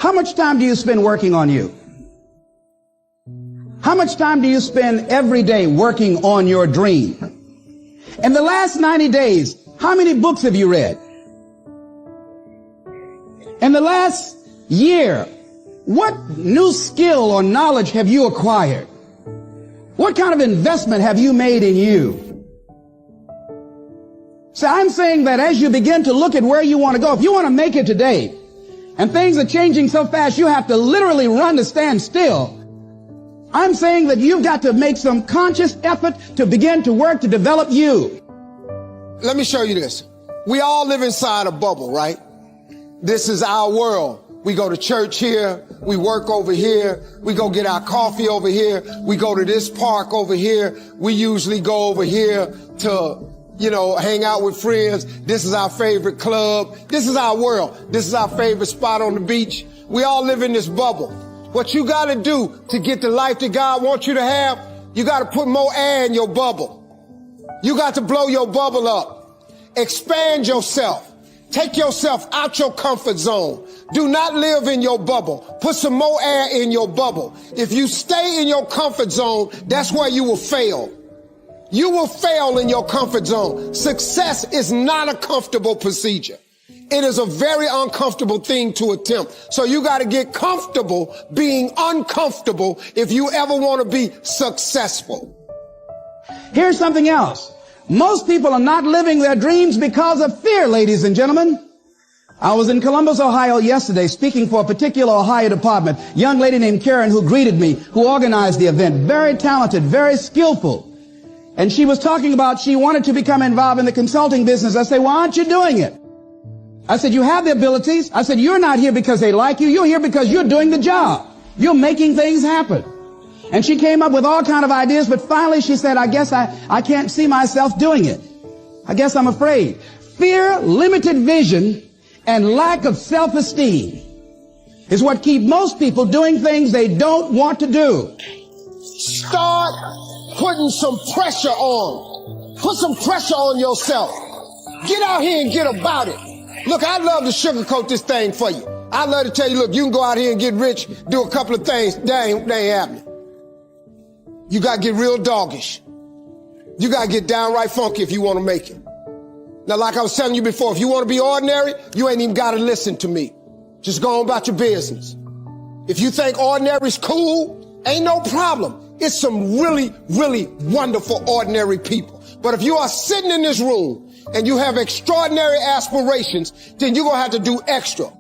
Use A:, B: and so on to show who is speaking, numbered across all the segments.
A: How much time do you spend working on you? How much time do you spend every day working on your dream? In the last 90 days, how many books have you read? In the last year, what new skill or knowledge have you acquired? What kind of investment have you made in you? So I'm saying that as you begin to look at where you want to go, if you want to make it today, and things are changing so fast you have to literally run to stand still, I'm saying that you've got to make some conscious effort to begin to work to develop you.
B: Let me show you this. We all live inside a bubble, right? This is our world. We go to church here, we work over here, we go get our coffee over here, we go to this park over here, we usually go over here to, hang out with friends. This is our favorite club. This is our world. This is our favorite spot on the beach. We all live in this bubble. What you got to do to get the life that God wants you to have, you got to put more air in your bubble. You got to blow your bubble up. Expand yourself. Take yourself out your comfort zone. Do not live in your bubble. Put some more air in your bubble. If you stay in your comfort zone, that's where you will fail. You will fail in your comfort zone. Success is not a comfortable procedure. It is a very uncomfortable thing to attempt. So you got to get comfortable being uncomfortable if you ever want to be successful.
A: Here's something else. Most people are not living their dreams because of fear, ladies and gentlemen. I was in Columbus, Ohio yesterday speaking for a particular Ohio department. Young lady named Karen who greeted me, who organized the event. Very talented, very skillful. And she was talking about she wanted to become involved in the consulting business. I said, why aren't you doing it? I said, you have the abilities. I said, you're not here because they like you. You're here because you're doing the job. You're making things happen. And she came up with all kind of ideas, but finally she said, I guess I can't see myself doing it. I guess I'm afraid. Fear, limited vision, and lack of self-esteem is what keep most people doing things they don't want to do.
B: Start putting some pressure on. Put some pressure on yourself. Get out here and get about it. Look, I'd love to sugarcoat this thing for you. I'd love to tell you, look, you can go out here and get rich, do a couple of things. That ain't happening. You got to get real doggish. You got to get downright funky if you want to make it. Now, like I was telling you before, if you want to be ordinary, you ain't even got to listen to me. Just go on about your business. If you think ordinary's cool, ain't no problem. It's some really, really wonderful ordinary people. But if you are sitting in this room and you have extraordinary aspirations, then you're going to have to do extra.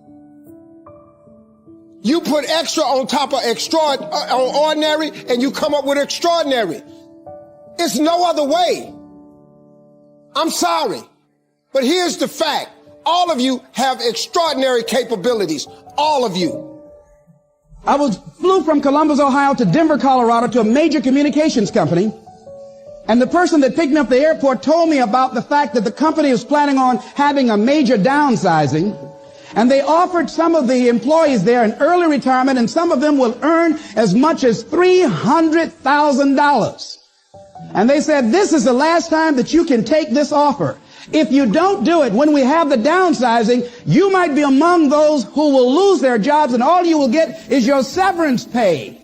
B: You put extra on top of on ordinary and you come up with extraordinary. It's no other way. I'm sorry, but here's the fact. All of you have extraordinary capabilities. All of you.
A: I flew from Columbus, Ohio to Denver, Colorado to a major communications company. And the person that picked me up at the airport told me about the fact that the company is planning on having a major downsizing. And they offered some of the employees there an early retirement, and some of them will earn as much as $300,000. And they said, this is the last time that you can take this offer. If you don't do it, when we have the downsizing, you might be among those who will lose their jobs, and all you will get is your severance pay.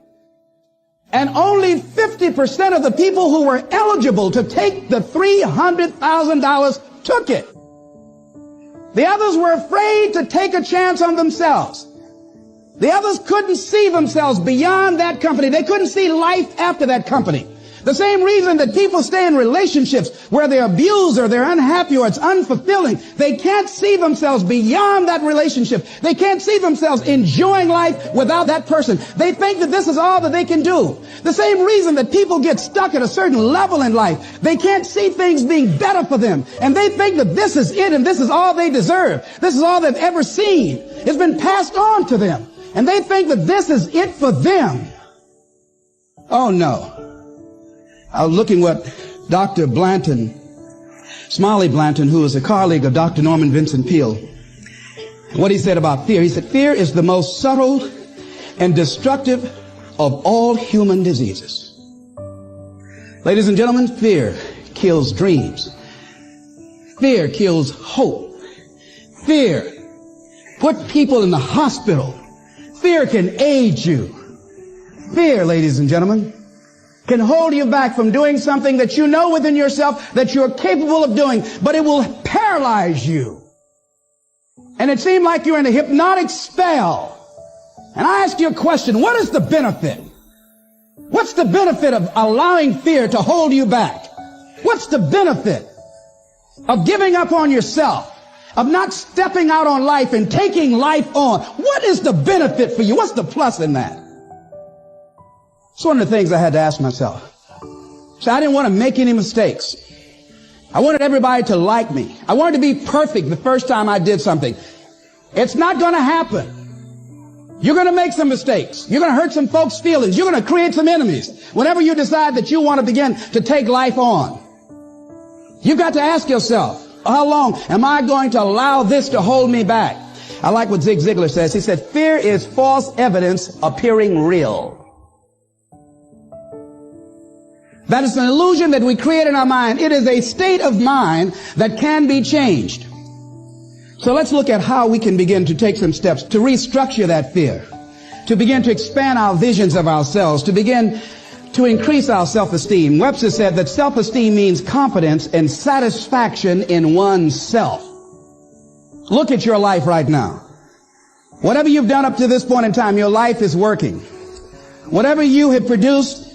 A: And only 50% of the people who were eligible to take the $300,000 took it. The others were afraid to take a chance on themselves. The others couldn't see themselves beyond that company. They couldn't see life after that company. The same reason that people stay in relationships where they're abused or they're unhappy or it's unfulfilling. They can't see themselves beyond that relationship. They can't see themselves enjoying life without that person. They think that this is all that they can do. The same reason that people get stuck at a certain level in life. They can't see things being better for them. And they think that this is it and this is all they deserve. This is all they've ever seen. It's been passed on to them. And they think that this is it for them. Oh no. I was looking what Dr. Blanton, Smiley Blanton, who is a colleague of Dr. Norman Vincent Peale, what he said about fear. He said, fear is the most subtle and destructive of all human diseases. Ladies and gentlemen, fear kills dreams. Fear kills hope. Fear put people in the hospital fear can aid you. Fear, ladies and gentlemen, can hold you back from doing something that you know within yourself that you're capable of doing, but it will paralyze you. And it seems like you're in a hypnotic spell. And I ask you a question, what is the benefit? What's the benefit of allowing fear to hold you back? What's the benefit of giving up on yourself, of not stepping out on life and taking life on? What is the benefit for you? What's the plus in that? It's one of the things I had to ask myself. So I didn't want to make any mistakes. I wanted everybody to like me. I wanted to be perfect the first time I did something. It's not going to happen. You're going to make some mistakes. You're going to hurt some folks' feelings. You're going to create some enemies whenever you decide that you want to begin to take life on. You've got to ask yourself, how long am I going to allow this to hold me back? I like what Zig Ziglar says. He said, fear is false evidence appearing real. That is an illusion that we create in our mind. It is a state of mind that can be changed. So let's look at how we can begin to take some steps to restructure that fear, to begin to expand our visions of ourselves, to begin to increase our self-esteem. Webster said that self-esteem means confidence and satisfaction in oneself. Look at your life right now. Whatever you've done up to this point in time, your life is working. Whatever you have produced,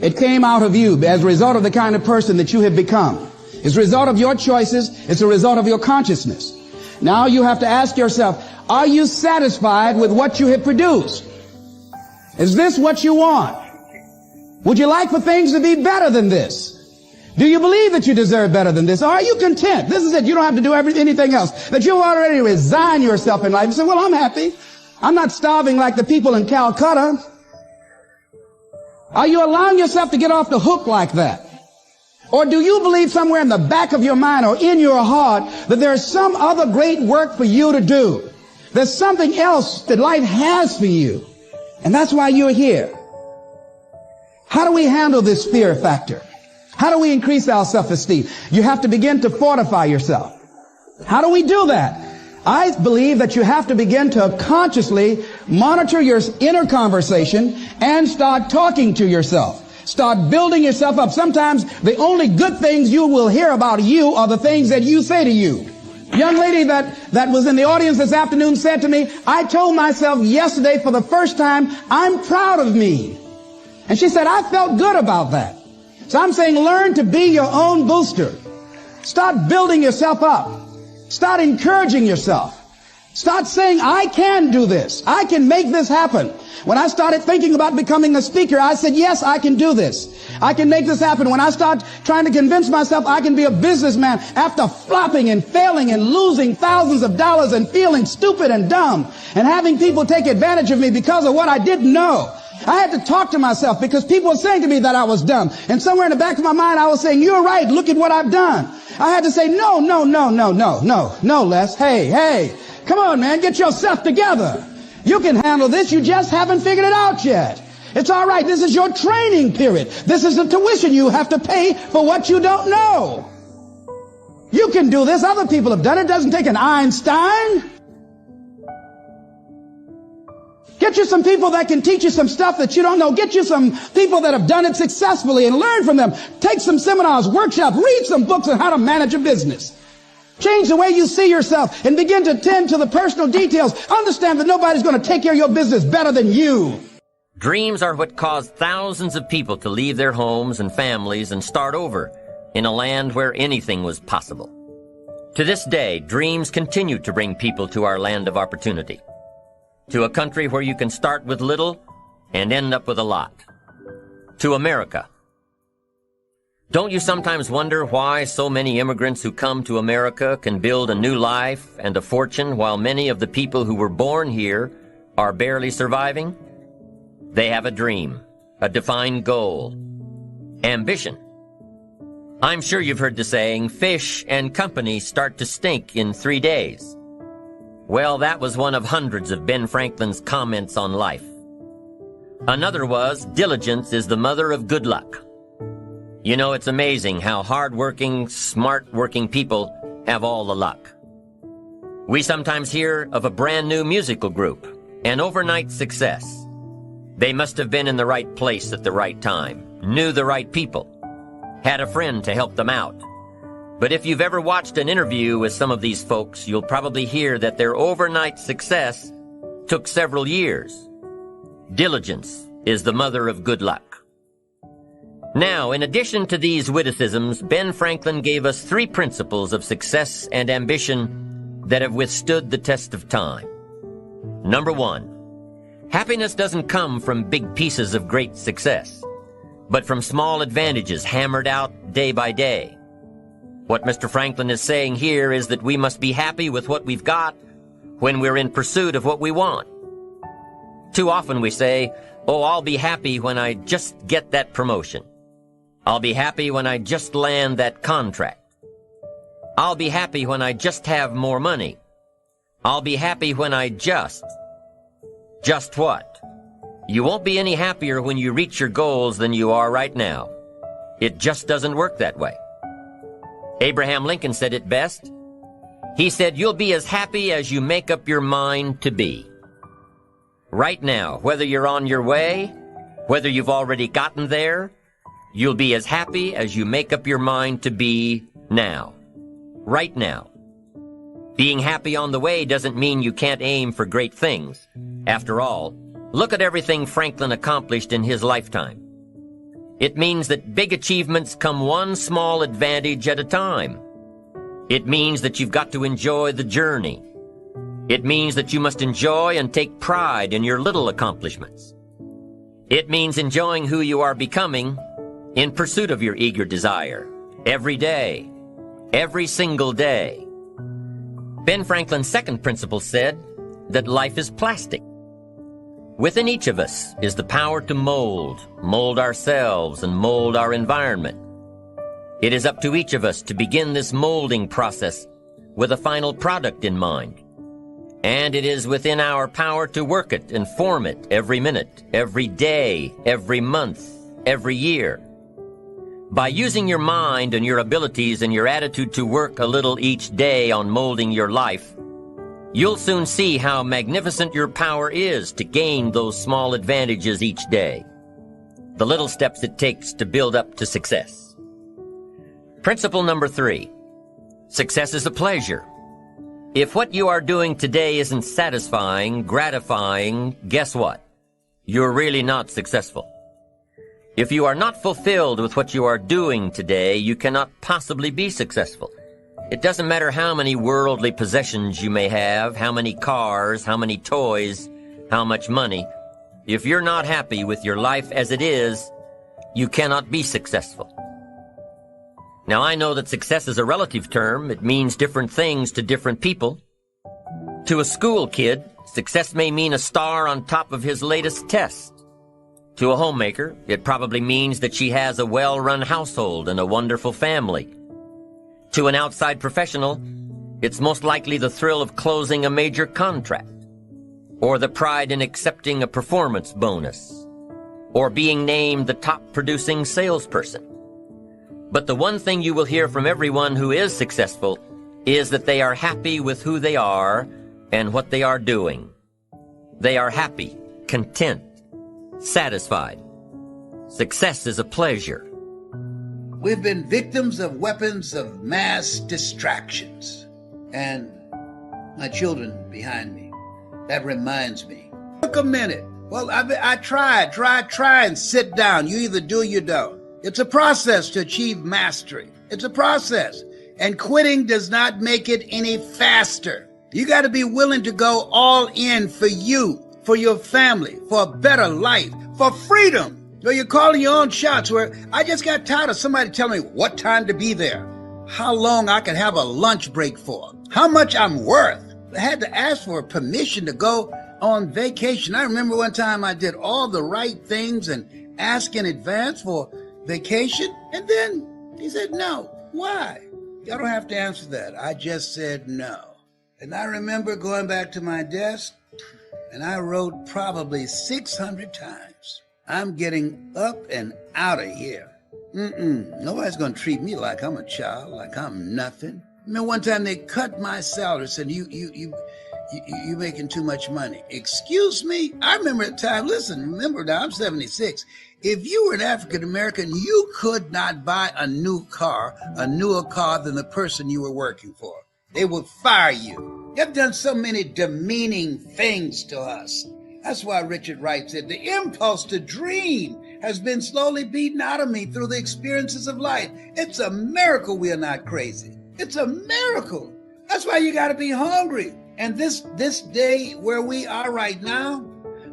A: it came out of you as a result of the kind of person that you have become. It's a result of your choices. It's a result of your consciousness. Now you have to ask yourself, are you satisfied with what you have produced? Is this what you want? Would you like for things to be better than this? Do you believe that you deserve better than this? Or are you content? This is it. You don't have to do anything else. That you already resign yourself in life and say, well, I'm happy. I'm not starving like the people in Calcutta. Are you allowing yourself to get off the hook like that? Or do you believe somewhere in the back of your mind or in your heart that there's some other great work for you to do? There's something else that life has for you. And that's why you're here. How do we handle this fear factor? How do we increase our self-esteem? You have to begin to fortify yourself. How do we do that? I believe that you have to begin to consciously monitor your inner conversation and start talking to yourself. Start building yourself up. Sometimes the only good things you will hear about you are the things that you say to you. Young lady that was in the audience this afternoon said to me, I told myself yesterday for the first time, I'm proud of me. And she said, I felt good about that. So I'm saying learn to be your own booster. Start building yourself up. Start encouraging yourself. Start saying, I can do this. I can make this happen. When I started thinking about becoming a speaker, I said, yes, I can do this. I can make this happen. When I start trying to convince myself I can be a businessman after flopping and failing and losing thousands of dollars and feeling stupid and dumb and having people take advantage of me because of what I didn't know, I had to talk to myself because people were saying to me that I was dumb. And somewhere in the back of my mind, I was saying, you're right. Look at what I've done. I had to say, no, Les. Hey, come on, man. Get yourself together. You can handle this. You just haven't figured it out yet. It's all right. This is your training period. This is the tuition you have to pay for what you don't know. You can do this. Other people have done it. It doesn't take an Einstein. Get you some people that can teach you some stuff that you don't know. Get you some people that have done it successfully and learn from them. Take some seminars, workshops, read some books on how to manage a business. Change the way you see yourself and begin to tend to the personal details. Understand that nobody's going to take care of your business better than you.
C: Dreams are what caused thousands of people to leave their homes and families and start over in a land where anything was possible. To this day, dreams continue to bring people to our land of opportunity, to a country where you can start with little and end up with a lot, to America. Don't you sometimes wonder why so many immigrants who come to America can build a new life and a fortune while many of the people who were born here are barely surviving? They have a dream, a defined goal, ambition. I'm sure you've heard the saying, fish and company start to stink in 3 days. Well, that was one of hundreds of Ben Franklin's comments on life. Another was, diligence is the mother of good luck. You know, it's amazing how hard-working, smart-working people have all the luck. We sometimes hear of a brand-new musical group, an overnight success. They must have been in the right place at the right time, knew the right people, had a friend to help them out. But if you've ever watched an interview with some of these folks, you'll probably hear that their overnight success took several years. Diligence is the mother of good luck. Now, in addition to these witticisms, Ben Franklin gave us 3 principles of success and ambition that have withstood the test of time. Number 1, happiness doesn't come from big pieces of great success, but from small advantages hammered out day by day. What Mr. Franklin is saying here is that we must be happy with what we've got when we're in pursuit of what we want. Too often we say, "Oh, I'll be happy when I just get that promotion. I'll be happy when I just land that contract. I'll be happy when I just have more money. I'll be happy when I just..." Just what? You won't be any happier when you reach your goals than you are right now. It just doesn't work that way. Abraham Lincoln said it best. He said, "You'll be as happy as you make up your mind to be." Right now, whether you're on your way, whether you've already gotten there, you'll be as happy as you make up your mind to be now. Right now. Being happy on the way doesn't mean you can't aim for great things. After all, look at everything Franklin accomplished in his lifetime. It means that big achievements come one small advantage at a time. It means that you've got to enjoy the journey. It means that you must enjoy and take pride in your little accomplishments. It means enjoying who you are becoming in pursuit of your eager desire, every day, every single day. Ben Franklin's second principle said that life is plastic. Within each of us is the power to mold ourselves and mold our environment. It is up to each of us to begin this molding process with a final product in mind. And it is within our power to work it and form it every minute, every day, every month, every year. By using your mind and your abilities and your attitude to work a little each day on molding your life, you'll soon see how magnificent your power is to gain those small advantages each day, the little steps it takes to build up to success. Principle number 3, success is a pleasure. If what you are doing today isn't satisfying, gratifying, guess what? You're really not successful. If you are not fulfilled with what you are doing today, you cannot possibly be successful. It doesn't matter how many worldly possessions you may have, how many cars, how many toys, how much money. If you're not happy with your life as it is, you cannot be successful. Now, I know that success is a relative term. It means different things to different people. To a school kid, success may mean a star on top of his latest test. To a homemaker, it probably means that she has a well-run household and a wonderful family. To an outside professional, it's most likely the thrill of closing a major contract, or the pride in accepting a performance bonus, or being named the top-producing salesperson. But the one thing you will hear from everyone who is successful is that they are happy with who they are and what they are doing. They are happy, content, satisfied. Success is a pleasure.
D: We've been victims of weapons of mass distractions. And my children behind me, that reminds me. Took a minute. Well, I try and sit down. You either do or you don't. It's a process to achieve mastery. It's a process. And quitting does not make it any faster. You got to be willing to go all in for you, for your family, for a better life, for freedom. Or you're calling your own shots where I just got tired of somebody telling me what time to be there, how long I could have a lunch break for, how much I'm worth. I had to ask for permission to go on vacation. I remember one time I did all the right things and asked in advance for vacation, and then he said no. Why? Y'all don't have to answer that. I just said no. And I remember going back to my desk, and I wrote probably 600 times. I'm getting up and out of here. Nobody's going to treat me like I'm a child, like I'm nothing. remember one time they cut my salary, said, you making too much money. Excuse me? I remember at the time, listen, remember now, I'm 76. If you were an African American, you could not buy a newer car than the person you were working for. They would fire you. They've done so many demeaning things to us. That's why Richard Wright said, the impulse to dream has been slowly beaten out of me through the experiences of life. It's a miracle we are not crazy. It's a miracle. That's why you got to be hungry. And this day where we are right now,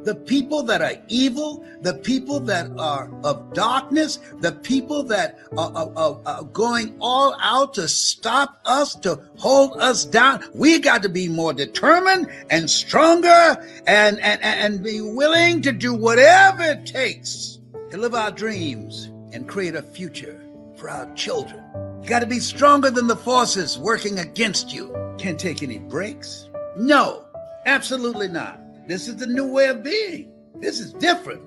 D: the people that are evil, the people that are of darkness, the people that are going all out to stop us, to hold us down, we got to be more determined and stronger and be willing to do whatever it takes to live our dreams and create a future for our children. You got to be stronger than the forces working against you. Can't take any breaks. No, absolutely not. This is the new way of being. This is different.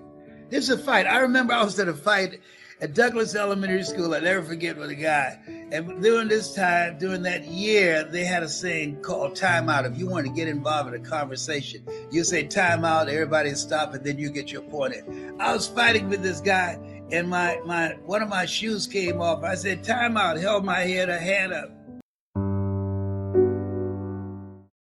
D: This is a fight. I remember I was at a fight at Douglas Elementary School. I'll never forget with a guy. And during this time, during that year, they had a saying called time out. If you want to get involved in a conversation, you say time out, everybody stop, and then you get your point in. I was fighting with this guy, and one of my shoes came off. I said, time out, held my hand up.